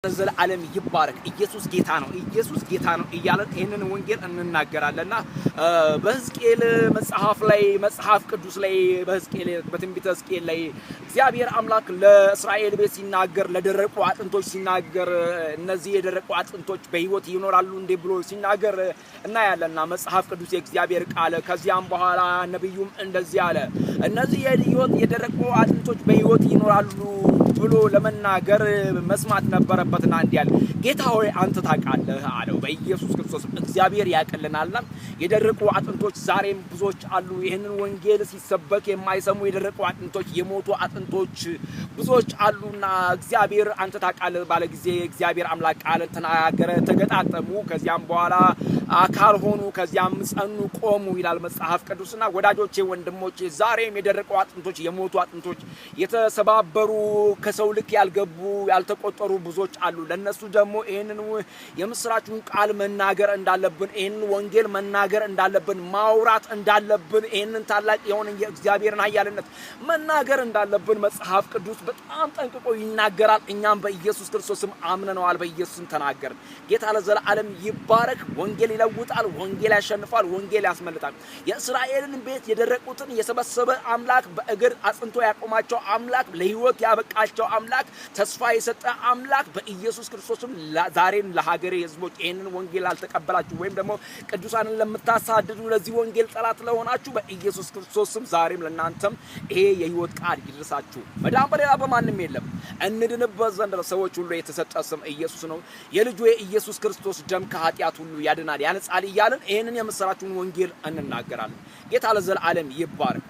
ዘላለም ይባረክ ኢየሱስ ጌታ ነው እያለን ይሄንን ወንጌል እንናገራለንና በሕዝቅኤል መጽሐፍ ቅዱስ ላይ በትንቢተ ሕዝቅኤል ላይ እግዚአብሔር አምላክ ለእስራኤል ቤት ሲናገር ለደረቁ አጥንቶች ሲናገር እነዚህ የደረቁ አጥንቶች በሕይወት ይኖራሉ እንዴ ብሎ ሲናገር እናያለንና መጽሐፍ ቅዱስ የእግዚአብሔር ቃል ከዚያም በኋላ ነብዩም እንደዚህ አለ እነዚህ የደረቁ አጥንቶች በሕይወት ይኖራሉ ብሎ ለመናገር መስማት ነበረበትና እንዲያል ጌታ ሆይ አንተ ታውቃለህ አለው በኢየሱስ ክርስቶስ እግዚአብሔር ያቀልናልና የደረቁ አጥንቶች ዛሬም ብዙዎች አሉ ይሄንን ወንጌል ሲሰበክ የማይሰሙ የደረቁ አጥንቶች የሞቱ አጥንቶች ብዙዎች አሉና እግዚአብሔር አንተ ታውቃለህ ባለ ጊዜ እግዚአብሔር አምላክ ቃል ተናገረ ተገጣጠሙ ከዚያም በኋላ አካል ሆኑ ከዚያም ጸኑ ቆሙ ይላል መጽሐፍ ቅዱስና ወዳጆቼ ወንድሞቼ ዛሬም የደረቁ አጥንቶች የሞቱ አጥንቶች የተሰባበሩ ከሰው ልክ ያልገቡ ያልተቆጠሩ ብዙዎች አሉ ለነሱ ደግሞ ይሄንን የምስራቹን ቃል መናገር እንዳለብን ይሄንን ወንጌል መናገር እንዳለብን ማውራት እንዳለብን ይሄንን ታላቅ የሆነ የእግዚአብሔርን ኃያልነት መናገር እንዳለብን መጽሐፍ ቅዱስ በጣም ጠንቅቆ ይናገራል እኛም በኢየሱስ ክርስቶስም አምነናል በኢየሱስም ተናገርን ጌታ ለዘላለም ይባረክ ወንጌል ይለውጣል ወንጌል ያሸንፋል ወንጌል ያስመልጣል የእስራኤልን ቤት የደረቁትን የሰበሰበ አምላክ በእግር አጽንቶ ያቆማቸው አምላክ ለሕይወት ያበቃቸው አምላክ ተስፋ የሰጠ አምላክ በኢየሱስ ክርስቶስም ዛሬን ለሀገሬ ህዝቦች ይሄንን ወንጌል አልተቀበላችሁ ወይም ደግሞ ቅዱሳንን ለምታሳድዱ ለዚህ ወንጌል ጠላት ለሆናችሁ በኢየሱስ ክርስቶስም ዛሬም ለናንተም ይሄ የሕይወት ቃል ይድረሳችሁ መዳን በሌላ በማንም የለም እንድንበት ዘንድ ሰዎች ሁሉ የተሰጠ ስም ኢየሱስ ነው የልጁ የኢየሱስ ክርስቶስ ደም ከኃጢአት ሁሉ ያድናል ያነጻል እያልን ይሄንን የምስራቹን ወንጌል እንናገራለን ጌታ ለዘላለም ይባረክ